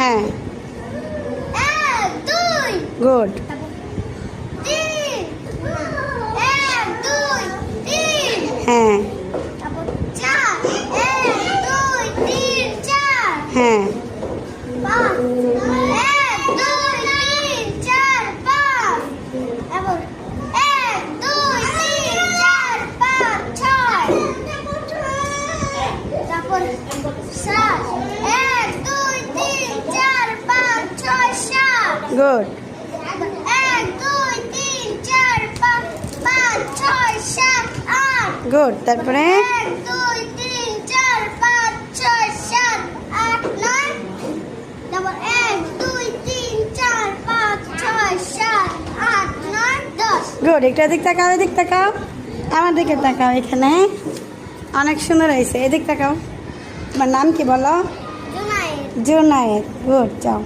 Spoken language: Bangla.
হ্যাঁ, এক দুই গুড। তিন, এক দুই তিন, হ্যাঁ, তারপর চার, এক দুই তিন চার, হ্যাঁ, পাঁচ, এক দুই তিন চার পাঁচ, তারপর এক দুই তিন চার পাঁচ ছয়, তারপর সাত, এক দুই তিন চার পাঁচ ছয় সাত, গুড। এক দুই তিন চার পাঁচ পাঁচ ছয় সাত আট, গুড। তারপরে এক দুই তিন চার পাঁচ ছয় সাত আট নয়, তারপর এক দুই তিন চার পাঁচ ছয় সাত আট নয় 10। গুড। একটু এদিক তাকাও, এদিক তাকাও, আমার দিকে তাকাও। এখানে অনেক সুন্দর হয়েছে, এদিক তাকাও। তোমার নাম কি বলো? জুনায়েদ। জুনায়েদ। গুড, যাও।